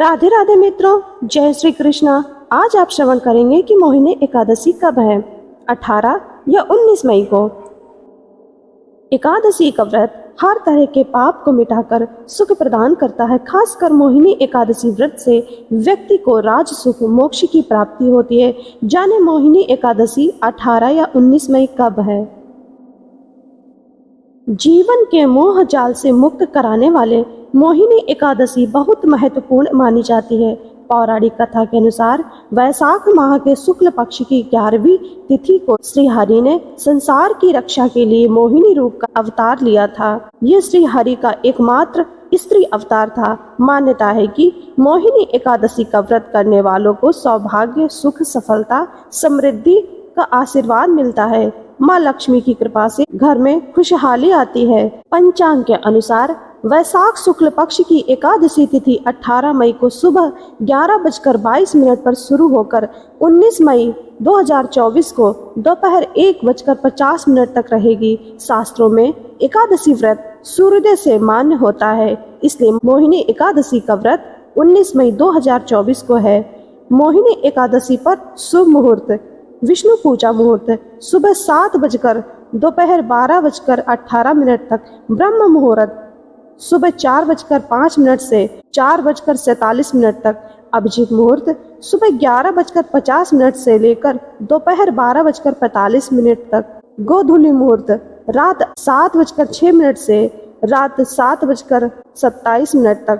राधे राधे मित्रों, जय श्री कृष्णा। आज आप श्रवण करेंगे कि मोहिनी एकादशी कब है, 18 या 19 मई को। एकादशी का व्रत हर तरह के पाप को मिटाकर सुख प्रदान करता है। खासकर मोहिनी एकादशी व्रत से व्यक्ति को राज सुख मोक्ष की प्राप्ति होती है। जाने मोहिनी एकादशी 18 या 19 मई कब है। जीवन के मोह जाल से मुक्त कराने वाले मोहिनी एकादशी बहुत महत्वपूर्ण मानी जाती है। पौराणिक कथा के अनुसार वैशाख माह के शुक्ल पक्ष की 11वीं तिथि को श्री हरि ने संसार की रक्षा के लिए मोहिनी रूप का अवतार लिया था। यह श्री हरि का एकमात्र स्त्री अवतार था। मान्यता है कि मोहिनी एकादशी का व्रत करने वालों को सौभाग्य, सुख, सफलता, समृद्धि का आशीर्वाद मिलता है। माँ लक्ष्मी की कृपा से घर में खुशहाली आती है। पंचांग के अनुसार वैशाख शुक्ल पक्ष की एकादशी तिथि 18 मई को सुबह 11:22 पर शुरू होकर 19 मई 2024 को दोपहर 1:50 तक रहेगी। शास्त्रों में एकादशी व्रत सूर्योदय से मान्य होता है, इसलिए मोहिनी एकादशी का व्रत 19 मई 2024 को है। मोहिनी एकादशी पर शुभ मुहूर्त: विष्णु पूजा मुहूर्त सुबह 7 बजकर दोपहर 12:18 तक। ब्रह्म मुहूर्त सुबह 4:05 से 4:47 तक। अभिजीत मुहूर्त सुबह 11:50 से लेकर दोपहर 12:45 तक। गोधूली मुहूर्त रात 7:06 से रात 7:27 तक।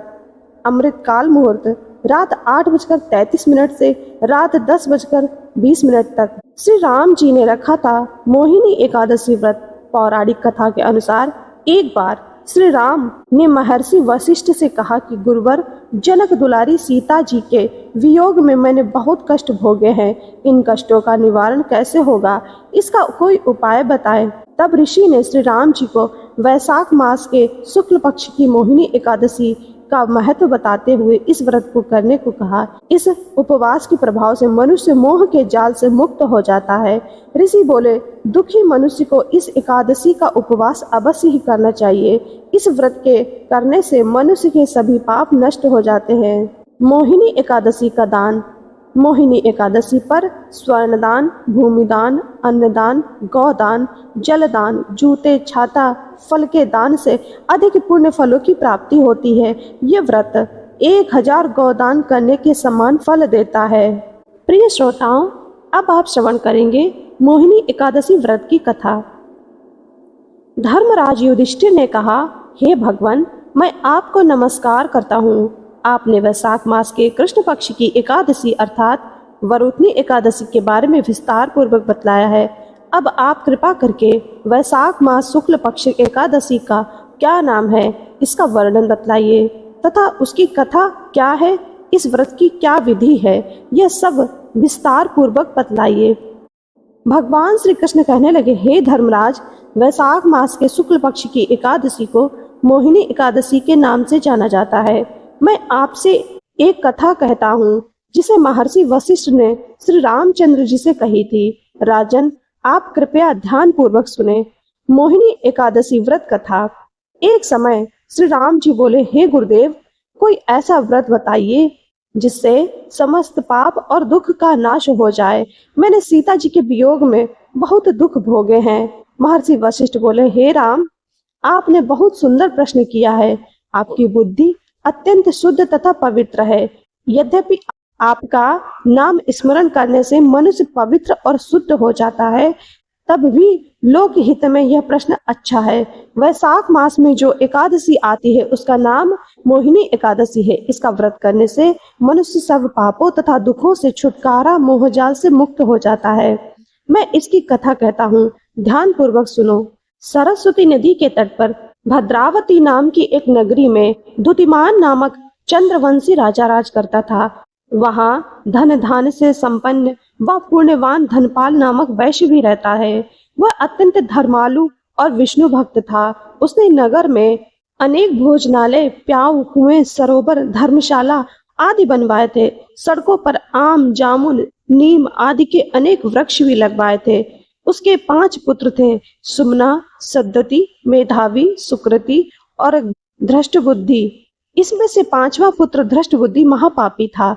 अमृतकाल मुहूर्त रात 8:33 से रात 10:20 तक। श्री राम जी ने रखा था मोहिनी एकादशी व्रत। पौराणिक कथा के अनुसार एक बार श्री राम ने महर्षि वशिष्ठ से कहा कि गुरुवर, जनक दुलारी सीता जी के वियोग में मैंने बहुत कष्ट भोगे हैं। इन कष्टों का निवारण कैसे होगा, इसका कोई उपाय बताएं। तब ऋषि ने श्री राम जी को वैशाख मास के शुक्ल पक्ष की मोहिनी एकादशी का महत्व बताते हुए इस व्रत को करने को कहा। इस उपवास के प्रभाव से मनुष्य मोह के जाल से मुक्त हो जाता है। ऋषि बोले, दुखी मनुष्य को इस एकादशी का उपवास अवश्य ही करना चाहिए। इस व्रत के करने से मनुष्य के सभी पाप नष्ट हो जाते हैं। मोहिनी एकादशी का दान: मोहिनी एकादशी पर स्वर्णदान, भूमिदान, अन्नदान, गौदान, जलदान, जूते, छाता, फल के दान से अधिक पुण्य फलों की प्राप्ति होती है। ये व्रत 1000 गौदान करने के समान फल देता है। प्रिय श्रोताओं, अब आप श्रवण करेंगे मोहिनी एकादशी व्रत की कथा। धर्मराज युधिष्ठिर ने कहा, हे भगवान, मैं आपको नमस्कार करता हूँ। आपने वैशाख मास के कृष्ण पक्ष की एकादशी अर्थात वरुथनी एकादशी के बारे में विस्तार पूर्वक बतलाया है। अब आप कृपा करके वैशाख मास शुक्ल पक्ष एकादशी का क्या नाम है, इसका वर्णन बतलाइए तथा उसकी कथा क्या है, इस व्रत की क्या विधि है, यह सब विस्तार पूर्वक बतलाइए। भगवान श्री कृष्ण कहने लगे, हे धर्मराज, वैशाख मास के शुक्ल पक्ष की एकादशी को मोहिनी एकादशी के नाम से जाना जाता है। मैं आपसे एक कथा कहता हूँ जिसे महर्षि वशिष्ठ ने श्री रामचंद्र जी से कही थी। राजन, आप कृपया ध्यान पूर्वक सुने। मोहिनी एकादशी व्रत कथा। एक समय श्री राम जी बोले, हे गुरुदेव, कोई ऐसा व्रत बताइए जिससे समस्त पाप और दुख का नाश हो जाए। मैंने सीता जी के वियोग में बहुत दुख भोगे हैं। महर्षि वशिष्ठ बोले, हे राम, आपने बहुत सुंदर प्रश्न किया है। आपकी बुद्धि अत्यंत शुद्ध तथा पवित्र है। यद्यपि आपका नाम स्मरण करने से मनुष्य पवित्र और शुद्ध हो जाता है, तब भी लोक हित में यह प्रश्न अच्छा है। वैशाख मास में जो एकादशी आती है उसका नाम मोहिनी एकादशी है। इसका व्रत करने से मनुष्य सब पापों तथा दुखों से छुटकारा, मोहजाल से मुक्त हो जाता है। मैं इसकी कथा कहता हूँ, ध्यान पूर्वक सुनो। सरस्वती नदी के तट पर भद्रावती नाम की एक नगरी में दुतिमान नामक चंद्रवंशी राजा राज करता था। वहाँ धन धान से संपन्न व पुण्यवान धनपाल नामक वैश्य भी रहता है। वह अत्यंत धर्मालु और विष्णु भक्त था। उसने नगर में अनेक भोजनालय, प्याऊ, कुएं, सरोवर, धर्मशाला आदि बनवाए थे। सड़कों पर आम, जामुन, नीम आदि के अनेक वृक्ष भी लगवाए थे। उसके 5 पुत्र थे, सुमना, सद्दती, मेधावी, सुकृति और धृष्टबुद्धि। इसमें से पांचवा पुत्र धृष्ट बुद्धि महापापी था।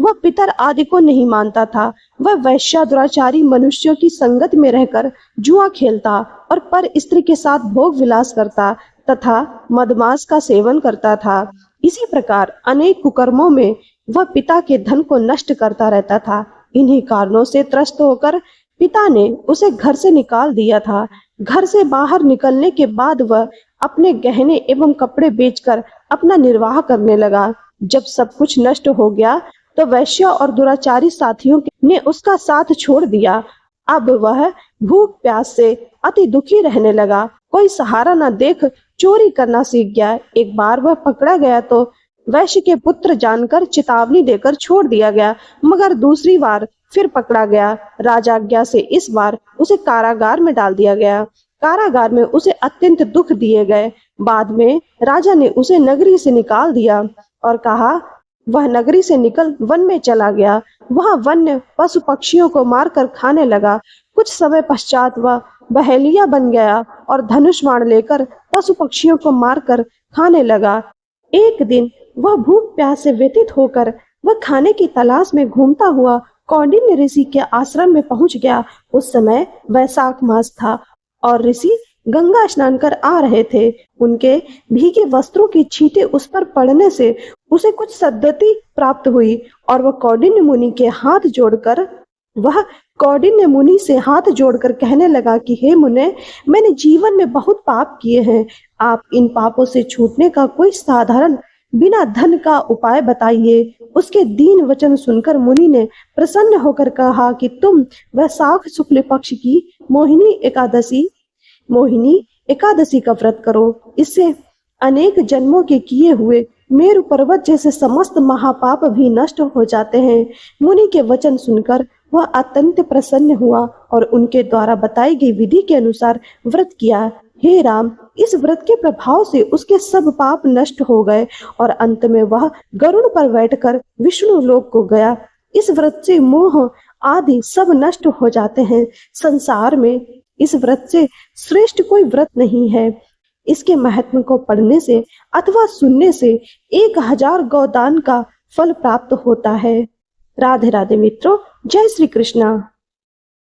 वह पितर आदि को नहीं मानता था। वह वैश्या दुराचारी मनुष्यों की संगत में रहकर जुआ खेलता और पर स्त्री के साथ भोग विलास करता तथा मदमांस का सेवन करता था। इसी प्रकार अनेक कुकर्मों में वह पिता के धन को नष्ट करता रहता था। इन्हीं कारणों से त्रस्त होकर पिता ने उसे घर से निकाल दिया था। घर से बाहर निकलने के बाद वह अपने गहने एवं कपड़े बेचकर अपना निर्वाह करने लगा। जब सब कुछ नष्ट हो गया तो वैश्या और दुराचारी साथियों ने उसका साथ छोड़ दिया। अब वह भूख प्यास से अति दुखी रहने लगा। कोई सहारा न देख चोरी करना सीख गया। एक बार वह पकड़ा गया तो वैश्य के पुत्र जानकर चेतावनी देकर छोड़ दिया गया, मगर दूसरी बार फिर पकड़ा गया। राजाज्ञा से इस बार उसे कारागार में डाल दिया गया। कारागार में उसे अत्यंत दुख दिए गए। बाद में राजा ने उसे नगरी से निकाल दिया और कहा वह नगरी से निकल वन में चला गया। वह वन्य पशु पक्षियों को मारकर खाने लगा। कुछ समय पश्चात वह बहेलिया बन गया और धनुष बाण लेकर पशु पक्षियों को मारकर खाने लगा। एक दिन वह भूख प्यास से व्यथित होकर वह खाने की तलाश में घूमता हुआ कौंडिन्य ऋषि के आश्रम में पहुंच गया। उस समय वैशाख मास था और ऋषि गंगा स्नान कर आ रहे थे। उनके भीगे वस्त्रों की छींटे उस पर पड़ने से उसे कुछ सद्गति प्राप्त हुई और वह कौंडिन्य मुनि से हाथ जोड़कर कहने लगा कि हे मुने, मैंने जीवन में बहुत पाप किए हैं। आप इन पापों से छूटने का कोई साधारण बिना धन का उपाय बताइए। उसके दीन वचन सुनकर मुनि ने प्रसन्न होकर कहा कि तुम वैशाख शुक्ल पक्ष की मोहिनी एकादशी का व्रत करो। इससे अनेक जन्मों के किए हुए मेरु पर्वत जैसे समस्त महापाप भी नष्ट हो जाते हैं। मुनि के वचन सुनकर वह अत्यंत प्रसन्न हुआ और उनके द्वारा बताई गई विधि के अनुसार व्रत किया। हे राम, इस व्रत के प्रभाव से उसके सब पाप नष्ट हो गए और अंत में वह गरुड़ पर बैठकर विष्णु लोक को गया। इस व्रत से मोह आदि सब नष्ट हो जाते हैं। संसार में इस व्रत से श्रेष्ठ कोई व्रत नहीं है। इसके महत्व को पढ़ने से अथवा सुनने से 1000 गौदान का फल प्राप्त होता है। राधे राधे मित्रों, जय श्री कृष्णा।